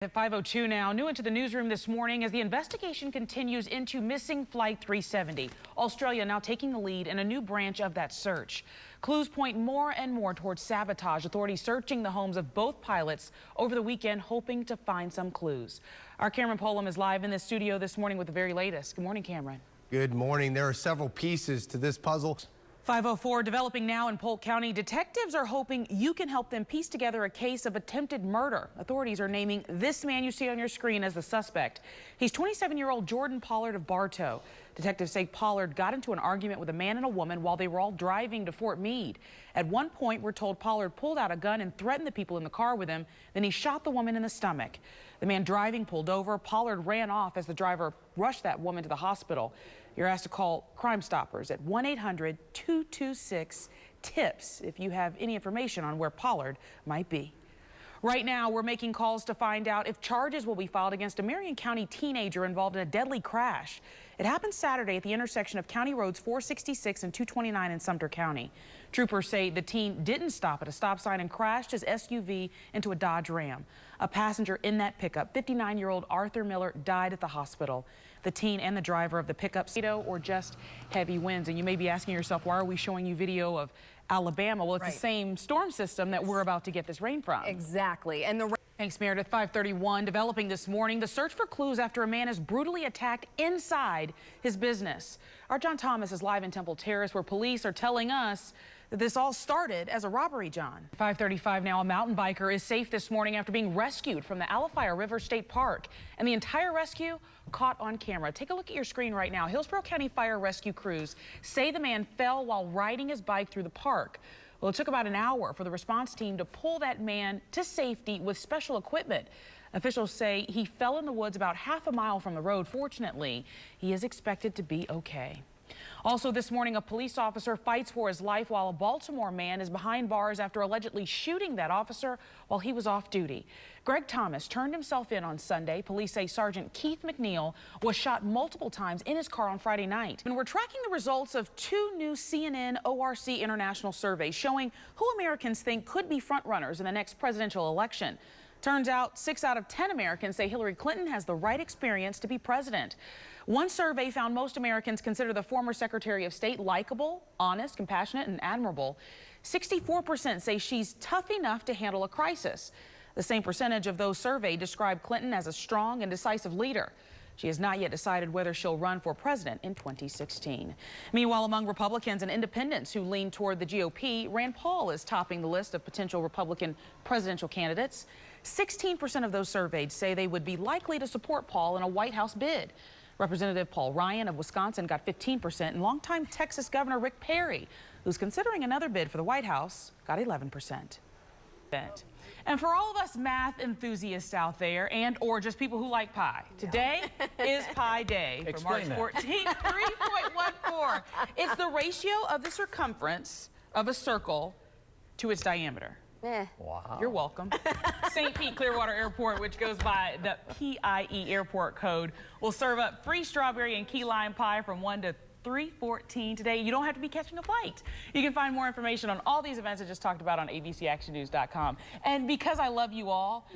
At 5:02 now, new into the newsroom this morning as the investigation continues into missing Flight 370. Australia now taking the lead in a new branch of that search. Clues point more and more towards sabotage. Authorities searching the homes of both pilots over the weekend, hoping to find some clues. Our Cameron Polam is live in the studio this morning with the very latest. Good morning, Cameron. Good morning. There are several pieces to this puzzle. 5:04 developing now in Polk County. Detectives are hoping you can help them piece together a case of attempted murder. Authorities are naming this man you see on your screen as the suspect. He's 27-year-old Jordan Pollard of Bartow. Detectives say Pollard got into an argument with a man and a woman while they were all driving to Fort Meade. At one point, we're told Pollard pulled out a gun and threatened the people in the car with him. Then he shot the woman in the stomach. The man driving pulled over. Pollard ran off as the driver rushed that woman to the hospital. You're asked to call Crime Stoppers at 1-800-226-TIPS if you have any information on where Pollard might be. Right now, we're making calls to find out if charges will be filed against a Marion County teenager involved in a deadly crash. It happened Saturday at the intersection of County Roads 466 and 229 in Sumter County. Troopers say the teen didn't stop at a stop sign and crashed his SUV into a Dodge Ram. A passenger in that pickup, 59-year-old Arthur Miller, died at the hospital. The teen and the driver of the pickup, or just heavy winds. And you may be asking yourself, why are we showing you video of Alabama? Well, it's the same storm system that we're about to get this rain from. Exactly. And Thanks, Meredith. 5:31 developing this morning. The search for clues after a man is brutally attacked inside his business. Our John Thomas is live in Temple Terrace, where police are telling us that this all started as a robbery, John. 5:35 now. A mountain biker is safe this morning after being rescued from the Alafaya River State Park. And the entire rescue caught on camera. Take a look at your screen right now. Hillsborough County Fire Rescue crews say the man fell while riding his bike through the park. Well, it took about an hour for the response team to pull that man to safety with special equipment. Officials say he fell in the woods about half a mile from the road. Fortunately, he is expected to be okay. Also this morning, a police officer fights for his life while a Baltimore man is behind bars after allegedly shooting that officer while he was off duty. Greg Thomas turned himself in on Sunday. Police say Sergeant Keith McNeil was shot multiple times in his car on Friday night. And we're tracking the results of two new CNN ORC International surveys showing who Americans think could be frontrunners in the next presidential election. Turns out 6 out of 10 Americans say Hillary Clinton has the right experience to be president. One survey found most Americans consider the former Secretary of State likable, honest, compassionate, and admirable. 64% say she's tough enough to handle a crisis. The same percentage of those surveyed describe Clinton as a strong and decisive leader. She has not yet decided whether she'll run for president in 2016. Meanwhile, among Republicans and independents who lean toward the GOP, Rand Paul is topping the list of potential Republican presidential candidates. 16% of those surveyed say they would be likely to support Paul in a White House bid. Representative Paul Ryan of Wisconsin got 15%, and longtime Texas Governor Rick Perry, who's considering another bid for the White House, got 11%. And for all of us math enthusiasts out there or just people who like pie, today is Pi Day for March 14th, 3.14. It's the ratio of the circumference of a circle to its diameter. Wow. You're welcome. St. Pete Clearwater Airport, which goes by the PIE airport code, will serve up free strawberry and key lime pie from 1 to 3:14 today. You don't have to be catching a flight. You can find more information on all these events I just talked about on abcactionnews.com. And because I love you all,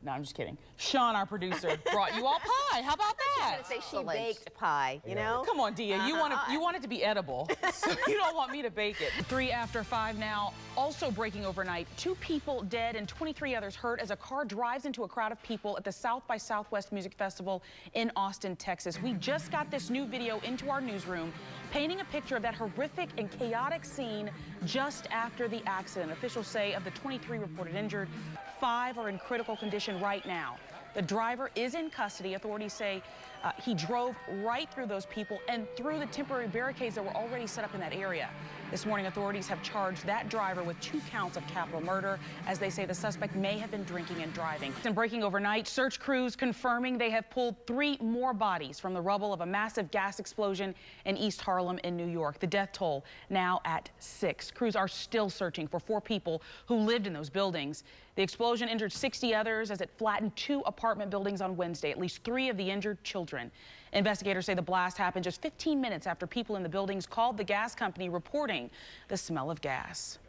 no, I'm just kidding. Sean, our producer, brought you all pie. How about that? I was going to say she baked pie, you know? Come on, Dia. You want it to be edible, so you don't want me to bake it. 3 after 5 now. Also breaking overnight, 2 people dead and 23 others hurt as a car drives into a crowd of people at the South by Southwest Music Festival in Austin, Texas. We just got this new video into our newsroom, painting a picture of that horrific and chaotic scene just after the accident. Officials say of the 23 reported injured, 5 are in critical condition right now. The driver is in custody. Authorities say he drove right through those people and through the temporary barricades that were already set up in that area. This morning, authorities have charged that driver with 2 counts of capital murder, as they say the suspect may have been drinking and driving. And breaking overnight, search crews confirming they have pulled 3 more bodies from the rubble of a massive gas explosion in East Harlem in New York. The death toll now at 6. Crews are still searching for 4 people who lived in those buildings. The explosion injured 60 others as it flattened 2 apartment buildings on Wednesday. At least 3 of the injured children. Investigators say the blast happened just 15 minutes after people in the buildings called the gas company reporting the smell of gas.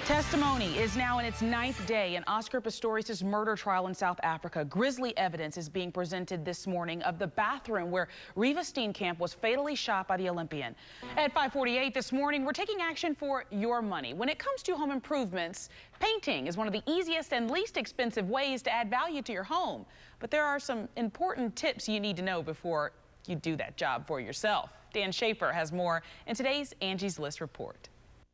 Testimony is now in its 9th day in Oscar Pistorius' murder trial in South Africa. Grisly evidence is being presented this morning of the bathroom where Reeva Steenkamp was fatally shot by the Olympian. At 5:48 this morning, we're taking action for your money. When it comes to home improvements, painting is one of the easiest and least expensive ways to add value to your home. But there are some important tips you need to know before you do that job for yourself. Dan Schaefer has more in today's Angie's List report.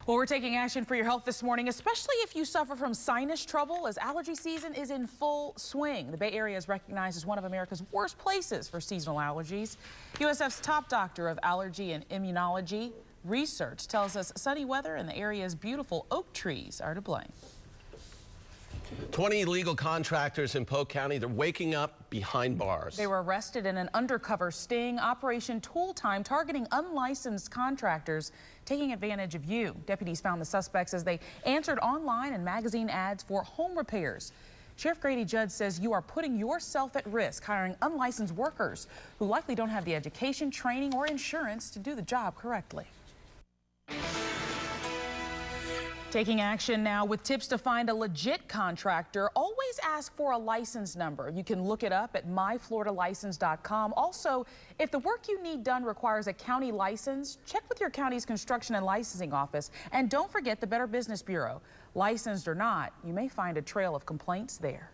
Well, we're taking action for your health this morning, especially if you suffer from sinus trouble, as allergy season is in full swing. The Bay Area is recognized as one of America's worst places for seasonal allergies. USF's top doctor of allergy and immunology research tells us sunny weather and the area's beautiful oak trees are to blame. 20 illegal contractors in Polk County, they're waking up behind bars. They were arrested in an undercover sting operation Tool Time, targeting unlicensed contractors taking advantage of you. Deputies found the suspects as they answered online and magazine ads for home repairs. Sheriff Grady Judd says you are putting yourself at risk hiring unlicensed workers who likely don't have the education, training, or insurance to do the job correctly. Taking action now with tips to find a legit contractor. Always ask for a license number. You can look it up at myfloridalicense.com. Also, if the work you need done requires a county license, check with your county's construction and licensing office. And don't forget the Better Business Bureau. Licensed or not, you may find a trail of complaints there.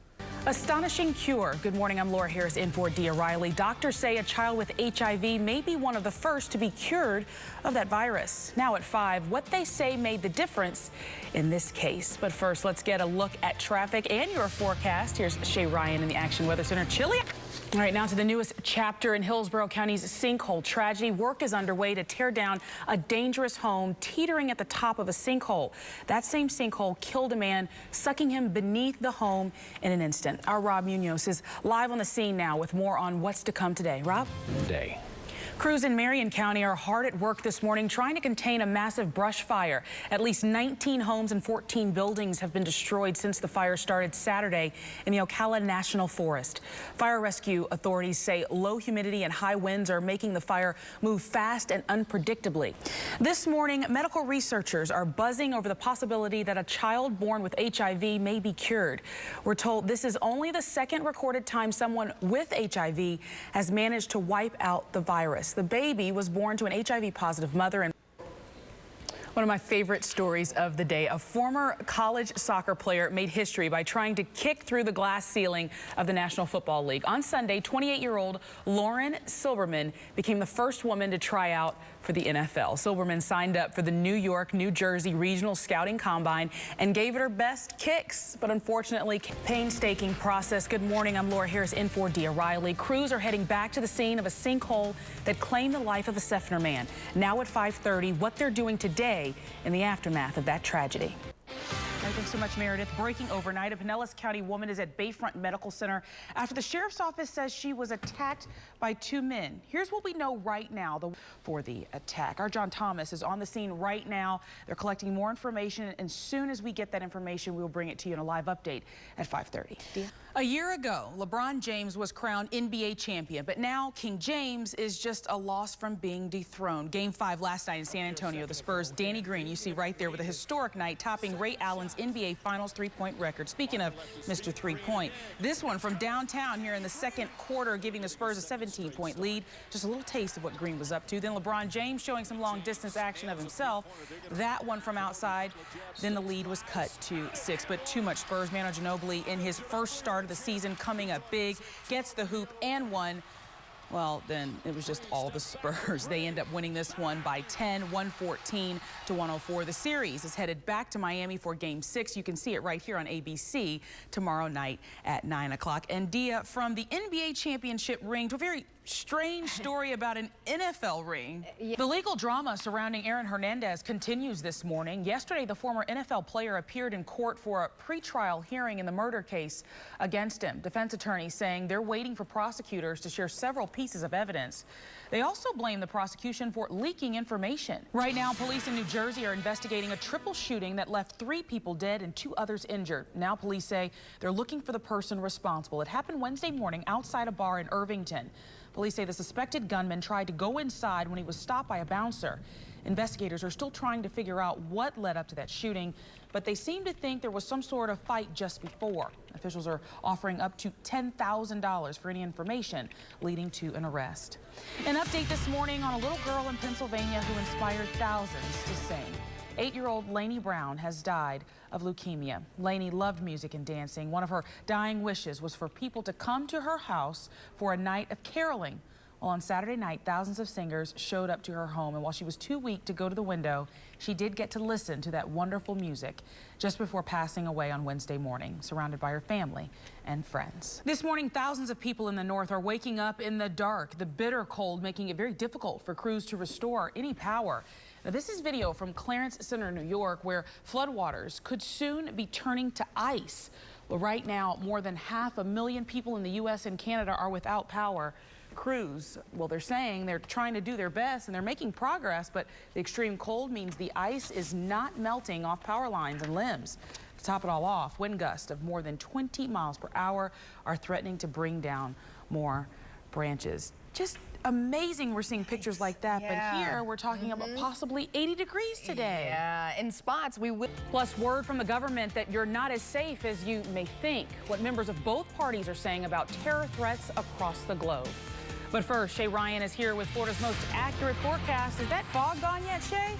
Astonishing cure. Good morning, I'm Laura Harris in for Dia Riley. Doctors say a child with HIV may be one of the first to be cured of that virus. Now at 5, what they say made the difference in this case. But first, let's get a look at traffic and your forecast. Here's Shay Ryan in the Action Weather Center. Chilly. All right, now to the newest chapter in Hillsborough County's sinkhole tragedy. Work is underway to tear down a dangerous home teetering at the top of a sinkhole. That same sinkhole killed a man, sucking him beneath the home in an instant. Our Rob Munoz is live on the scene now with more on what's to come today. Rob? Crews in Marion County are hard at work this morning trying to contain a massive brush fire. At least 19 homes and 14 buildings have been destroyed since the fire started Saturday in the Ocala National Forest. Fire rescue authorities say low humidity and high winds are making the fire move fast and unpredictably. This morning, medical researchers are buzzing over the possibility that a child born with HIV may be cured. We're told this is only the second recorded time someone with HIV has managed to wipe out the virus. The baby was born to an HIV-positive mother. And one of my favorite stories of the day, a former college soccer player made history by trying to kick through the glass ceiling of the National Football League. On Sunday, 28-year-old Lauren Silberman became the first woman to try out for the NFL. Silberman signed up for the New York, New Jersey Regional Scouting Combine and gave it her best kicks, but unfortunately, painstaking process. Good morning, I'm Laura Harris in for Dia Riley. Crews are heading back to the scene of a sinkhole that claimed the life of a Seffner man. Now at 5:30, what they're doing today in the aftermath of that tragedy. All right, thanks so much, Meredith. Breaking overnight, a Pinellas County woman is at Bayfront Medical Center after the sheriff's office says she was attacked by 2 men. Here's what we know right now for the attack. Our John Thomas is on the scene right now. They're collecting more information, and as soon as we get that information, we'll bring it to you in a live update at 5:30. Dia? A year ago, LeBron James was crowned NBA champion, but now King James is just a loss from being dethroned. Game 5 last night in San Antonio, the Spurs' Danny Green, you see right there with a historic night, topping Ray Allen's NBA Finals three-point record. Speaking of Mr. Three-Point, this one from downtown here in the second quarter, giving the Spurs a 17-point lead. Just a little taste of what Green was up to. Then LeBron James showing some long-distance action of himself. That one from outside. Then the lead was cut to 6, but too much Spurs. Manu Ginobili in his first start of the season coming up big, gets the hoop and one. Well, then it was just all the Spurs. They end up winning this one by 10, 114-104. The series is headed back to Miami for Game 6. You can see it right here on ABC tomorrow night at 9 o'clock. And Dia, from the NBA championship ring to a very strange story about an NFL ring. Yeah. The legal drama surrounding Aaron Hernandez continues this morning. Yesterday, the former NFL player appeared in court for a pretrial hearing in the murder case against him. Defense attorneys saying they're waiting for prosecutors to share several pieces of evidence. They also blame the prosecution for leaking information. Right now, police in New Jersey are investigating a triple shooting that left 3 people dead and 2 others injured. Now police say they're looking for the person responsible. It happened Wednesday morning outside a bar in Irvington. Police say the suspected gunman tried to go inside when he was stopped by a bouncer. Investigators are still trying to figure out what led up to that shooting. but they seem to think there was some sort of fight just before. Officials are offering up to $10,000 for any information leading to an arrest. An update this morning on a little girl in Pennsylvania who inspired thousands to sing. 8-year-old Lainey Brown has died of leukemia. Lainey loved music and dancing. One of her dying wishes was for people to come to her house for a night of caroling. Well, on Saturday night, thousands of singers showed up to her home, and while she was too weak to go to the window, she did get to listen to that wonderful music just before passing away on Wednesday morning, surrounded by her family and friends. This morning, thousands of people in the north are waking up in the dark, the bitter cold making it very difficult for crews to restore any power. Now, this is video from Clarence Center, New York, where floodwaters could soon be turning to ice. Well, right now, more than 500,000 people in the U.S. and Canada are without power. Crews, well, they're saying they're trying to do their best and they're making progress, but the extreme cold means the ice is not melting off power lines and limbs. To top it all off, wind gusts of more than 20 miles per hour are threatening to bring down more branches. Just amazing we're seeing pictures like that, but here we're talking about possibly 80 degrees today. Yeah, in spots we will. Plus, word from the government that you're not as safe as you may think. What members of both parties are saying about terror threats across the globe. But first, Shay Ryan is here with Florida's most accurate forecast. Is that fog gone yet, Shay?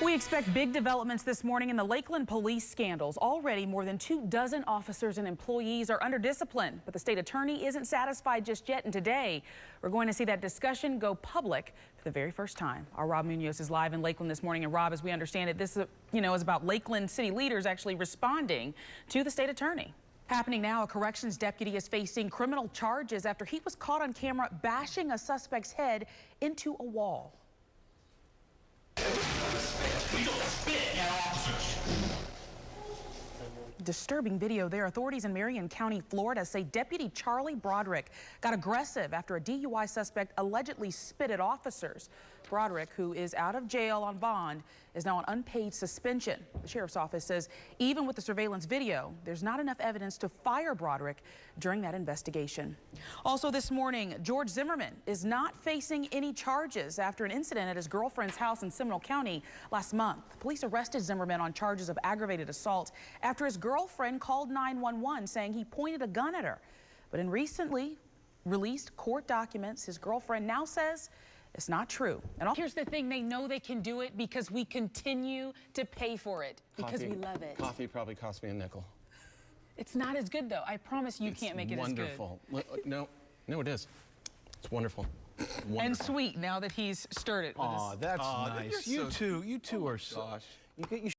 We expect big developments this morning in the Lakeland police scandals. Already, more than 24 officers and employees are under discipline, but the state attorney isn't satisfied just yet. And today, we're going to see that discussion go public for the very first time. Our Rob Munoz is live in Lakeland this morning. And Rob, as we understand it, this is about Lakeland city leaders actually responding to the state attorney. Happening now, a corrections deputy is facing criminal charges after he was caught on camera bashing a suspect's head into a wall. Disturbing video there. Authorities in Marion County, Florida say Deputy Charlie Broderick got aggressive after a DUI suspect allegedly spit at officers. Broderick, who is out of jail on bond, is now on unpaid suspension. The sheriff's office says even with the surveillance video, there's not enough evidence to fire Broderick during that investigation. Also this morning, George Zimmerman is not facing any charges after an incident at his girlfriend's house in Seminole County last month. Police arrested Zimmerman on charges of aggravated assault after his girlfriend called 911 saying he pointed a gun at her. But in recently released court documents, his girlfriend now says it's not true. And here's the thing, they know they can do it because we continue to pay for it because we love it. Coffee probably cost me a nickel. It's not as good though. I promise you can't make it as good. Wonderful. No, it is. It's wonderful. And sweet now that he's stirred it with his. That's nice. You You two are so. Gosh. You